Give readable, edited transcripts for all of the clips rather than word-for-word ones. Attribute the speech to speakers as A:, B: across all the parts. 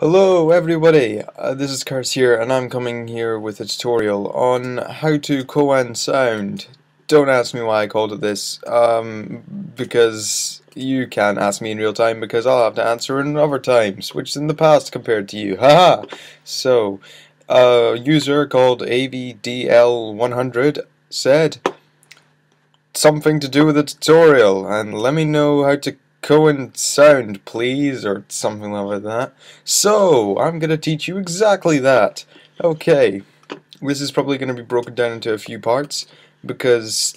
A: Hello everybody, this is Kurse here and I'm coming here with a tutorial on how to Koan Sound. Don't ask me why I called it this, because you can't ask me in real time because I'll have to answer in other times, which is in the past compared to you, haha! So, a user called AVDL100 said something to do with the tutorial and let me know how to Koan Sound, please, or something like that. So, I'm going to teach you exactly that. Okay, this is probably going to be broken down into a few parts, because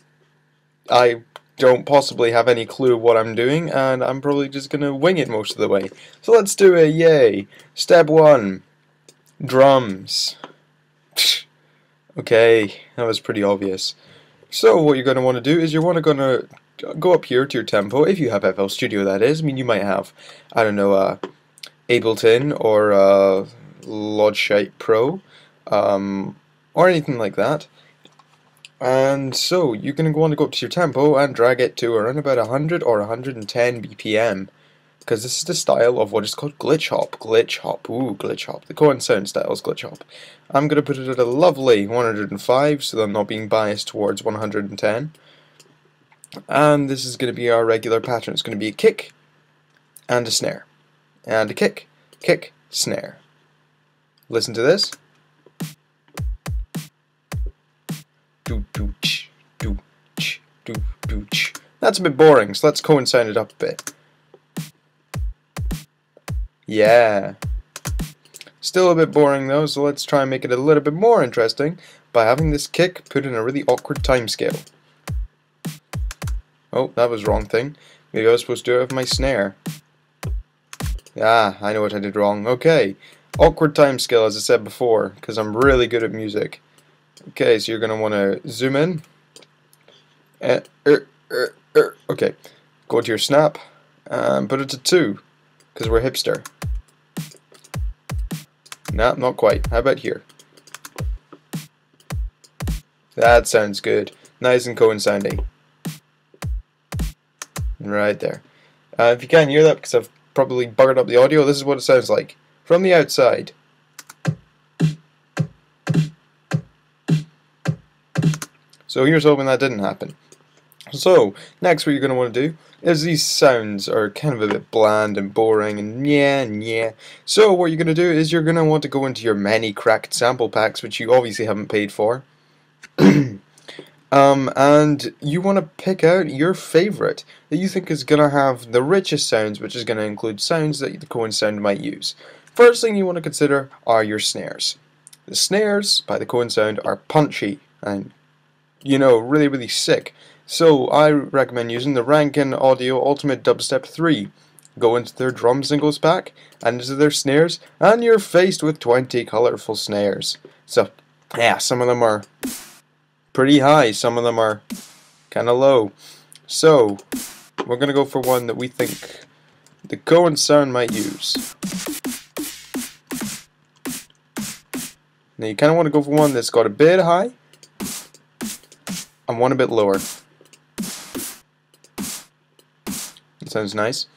A: I don't possibly have any clue what I'm doing, and I'm probably just going to wing it most of the way. So let's do it, yay! Step 1. Drums. Okay, that was pretty obvious. So what you're going to want to do is you're going to go up here to your tempo, if you have FL Studio that is. I mean, you might have, I don't know, Ableton or Logic Pro, or anything like that. And so you're going to want to go up to your tempo and drag it to around about 100 or 110 BPM. Because this is the style of what is called glitch hop. Glitch hop. Ooh, glitch hop. The Koan Sound style is glitch hop. I'm going to put it at a lovely 105 so that I'm not being biased towards 110. And this is going to be our regular pattern. It's going to be a kick and a snare. And a kick, kick, snare. Listen to this. Do do ch, do ch, do do ch. That's a bit boring, so let's Koan Sound it up a bit. Yeah. Still a bit boring though, so let's try and make it a little bit more interesting by having this kick put in a really awkward time scale. Oh, that was the wrong thing. Maybe I was supposed to do it with my snare. Ah, I know what I did wrong. Okay. Awkward time scale, as I said before, because I'm really good at music. Okay, so you're going to want to zoom in. Okay. Go to your snap and put it to 2, because we're hipster. Nah, not quite. How about here? That sounds good. Nice and Koan sounding. Right there. If you can't hear that because I've probably buggered up the audio, this is what it sounds like from the outside. So here's hoping that didn't happen. So next what you're going to want to do is, these sounds are kind of a bit bland and boring and yeah. So what you're going to do is you're going to want to go into your many cracked sample packs, which you obviously haven't paid for. And you want to pick out your favorite that you think is going to have the richest sounds, which is going to include sounds that the Koan Sound might use. First thing you want to consider are your snares. The snares by the Koan Sound are punchy and, you know, really sick. So I recommend using the Rankin Audio Ultimate Dubstep 3. Go into their drum singles pack and into their snares, and you're faced with 20 colorful snares. So yeah, some of them are pretty high, some of them are kind of low. So we're going to go for one that we think the Koan Sound might use. Now you kind of want to go for one that's got a bit high and one a bit lower. That sounds nice.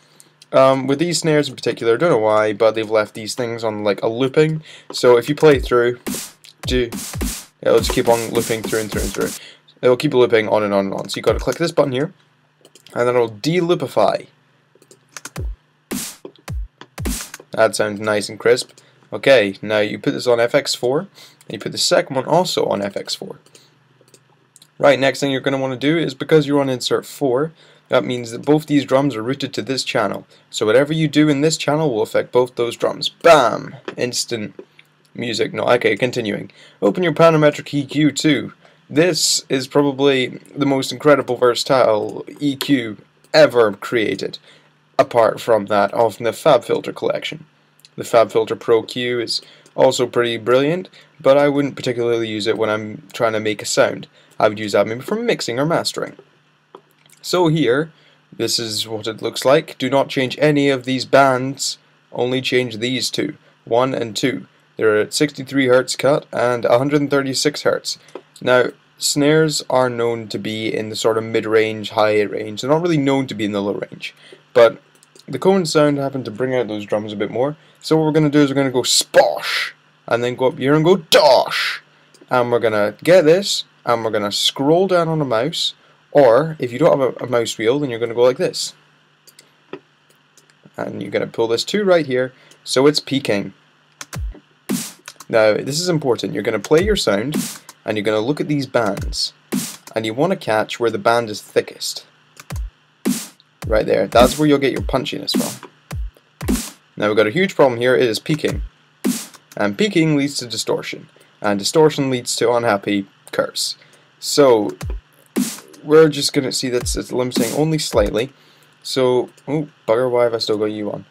A: With these snares in particular, I don't know why, but they've left these things on like a looping. So if you play it through, it'll just keep on looping through and through. It'll keep looping on and on and on. So you got to click this button here, and then it'll de-loopify. That sounds nice and crisp. Okay, now you put this on FX4, and you put the second one also on FX4. Right, next thing you're going to want to do is, because you're on insert 4, that means that both these drums are routed to this channel. So whatever you do in this channel will affect both those drums. Bam! Instant music. No, okay, continuing. Open your parametric EQ too. This is probably the most incredible versatile EQ ever created, apart from that of the FabFilter collection. The FabFilter Pro Q is also pretty brilliant, but I wouldn't particularly use it when I'm trying to make a sound. I would use that maybe for mixing or mastering. So here, this is what it looks like. Do not change any of these bands, only change these two, 1 and 2. They're at 63 Hz cut and 136 Hz. Now, snares are known to be in the sort of mid-range, high range. They're not really known to be in the low range, but the Koan Sound happened to bring out those drums a bit more. So what we're going to do is we're going to go sposh, and then go up here and go dosh. And we're going to get this, and we're going to scroll down on the mouse, or if you don't have a mouse wheel, then you're going to go like this. And you're going to pull this to right here, so it's peaking. Now, this is important. You're going to play your sound, and you're going to look at these bands, and you want to catch where the band is thickest. Right there. That's where you'll get your punchiness from. Now, we've got a huge problem here. It is peaking. And peaking leads to distortion. And distortion leads to unhappy Kurse. So, we're just going to see that it's limiting only slightly. So, oh, bugger, why have I still got you on?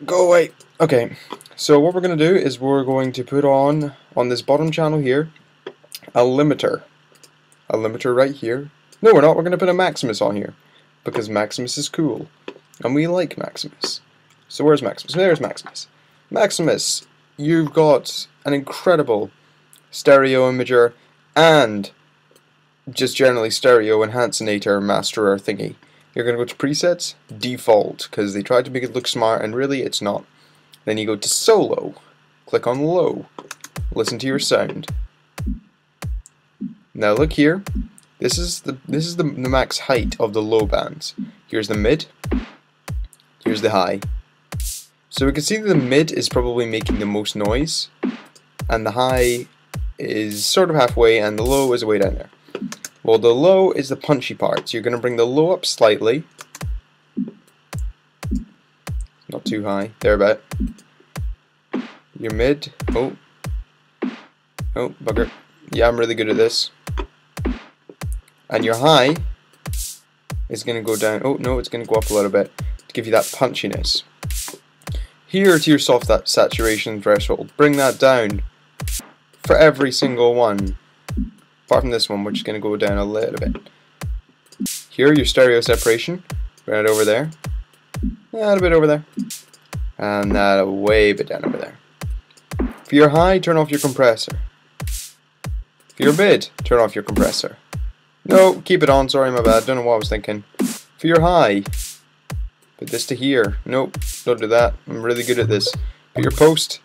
A: Go away. Okay, so what we're going to do is we're going to put on this bottom channel here, a limiter. A limiter right here. No, we're not. We're going to put a maximus on here, because maximus is cool. And we like maximus. So where's maximus? There's maximus. Maximus, you've got an incredible stereo imager and just generally stereo enhancinator masterer thingy. You're going to go to presets, default, because they tried to make it look smart and really it's not. Then you go to solo, click on low, listen to your sound. Now look here, this is the max height of the low bands. Here's the mid, here's the high. So we can see that the mid is probably making the most noise, and the high is sort of halfway, and the low is way down there. Well, the low is the punchy part, so you're going to bring the low up slightly. Not too high, thereabout. Your mid, oh, bugger. Yeah, I'm really good at this. And your high is going to go down, oh no, it's going to go up a little bit to give you that punchiness. Here to your soft saturation threshold, bring that down for every single one. Apart from this one, which is going to go down a little bit. Here, your stereo separation, right over there, a little bit over there, and that a way bit down over there. For your high, turn off your compressor. For your mid, turn off your compressor. No, keep it on, sorry, my bad, don't know what I was thinking. For your high, put this to here. Nope, don't do that, I'm really good at this. Put your post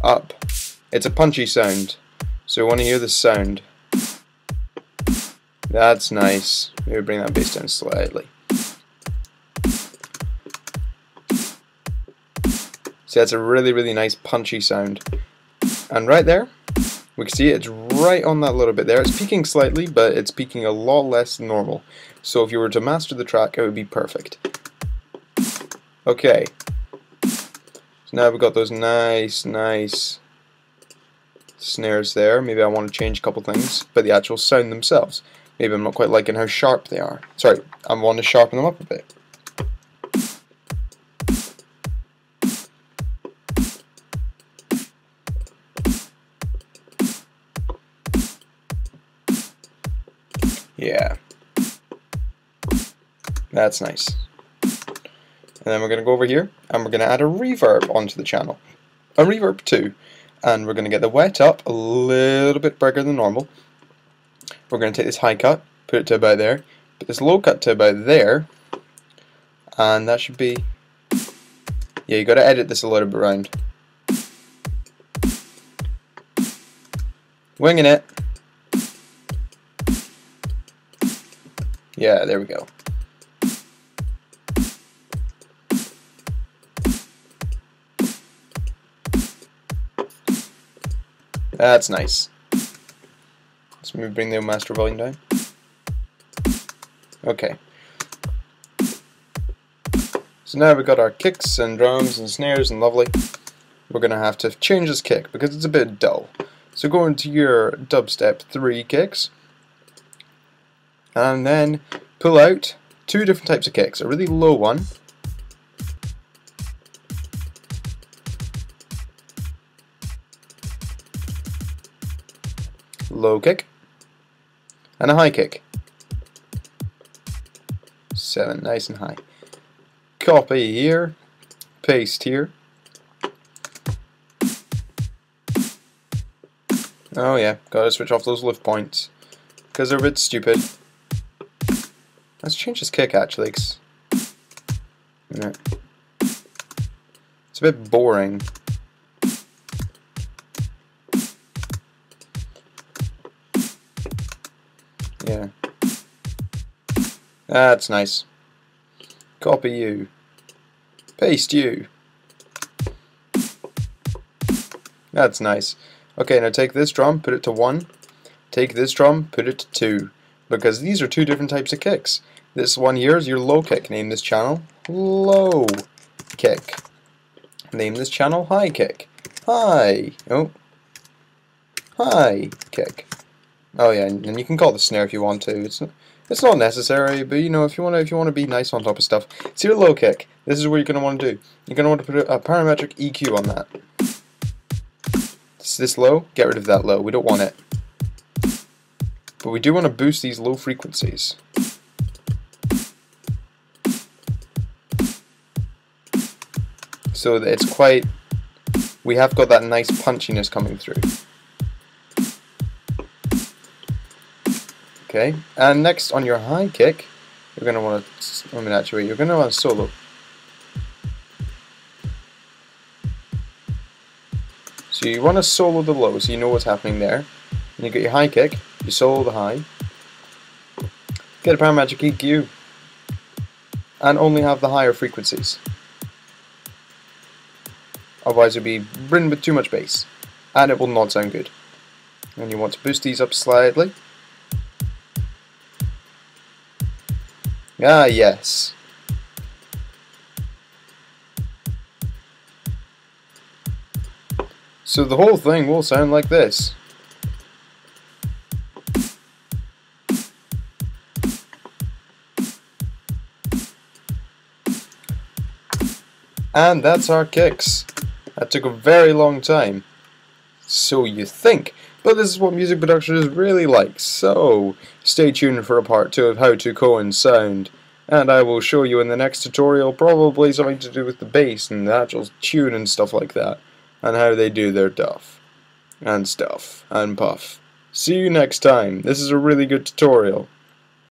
A: up. It's a punchy sound. So I want to hear the sound. That's nice. Maybe bring that bass down slightly. See, that's a really, really nice punchy sound. And right there, we can see it's right on that little bit there. It's peaking slightly, but it's peaking a lot less than normal. So if you were to master the track, it would be perfect. Okay. So now we've got those nice snares there. Maybe I want to change a couple things, but the actual sound themselves, maybe I'm not quite liking how sharp they are. Sorry, I want to sharpen them up a bit. Yeah, that's nice. And then we're going to go over here and we're going to add a reverb onto the channel, a reverb 2. And we're going to get the wet up a little bit bigger than normal. We're going to take this high cut, put it to about there, put this low cut to about there, and that should be, yeah, you got to edit this a little bit around. Winging it. Yeah, there we go. That's nice. Let's maybe bring the master volume down. Okay. So now we've got our kicks and drums and snares and lovely. We're going to have to change this kick because it's a bit dull. So go into your dubstep 3 kicks and then pull out 2 different types of kicks. A really low one, low kick, and a high kick. 7, nice and high. Copy here, paste here. Oh yeah, gotta switch off those lift points because they're a bit stupid. Let's change this kick actually. Yeah. It's a bit boring. Yeah. That's nice. Copy you. Paste you. That's nice. Okay, now take this drum, put it to 1. Take this drum, put it to 2. Because these are two different types of kicks. This one here is your low kick. Name this channel low kick. Name this channel high kick. High. Oh. High kick. Oh yeah, and you can call the snare if you want to. It's not necessary, but you know, if you want to be nice on top of stuff. It's your low kick. This is what you're gonna want to do. You're gonna want to put a parametric EQ on that. It's this low. Get rid of that low. We don't want it. But we do want to boost these low frequencies. So that it's quite. We have got that nice punchiness coming through. Okay, and next on your high kick, you're going to want to, actually, you're going to want to solo. So you want to solo the low, so you know what's happening there. And you get your high kick, you solo the high, get a parametric EQ, and only have the higher frequencies. Otherwise you'll be ridden with too much bass, and it will not sound good. And you want to boost these up slightly. Ah, yes. So the whole thing will sound like this. And that's our kicks. That took a very long time. So you think. But this is what music production is really like, so stay tuned for a part 2 of how to Koan Sound, and I will show you in the next tutorial probably something to do with the bass and the actual tune and stuff like that, and how they do their duff, and stuff, and puff. See you next time. This is a really good tutorial.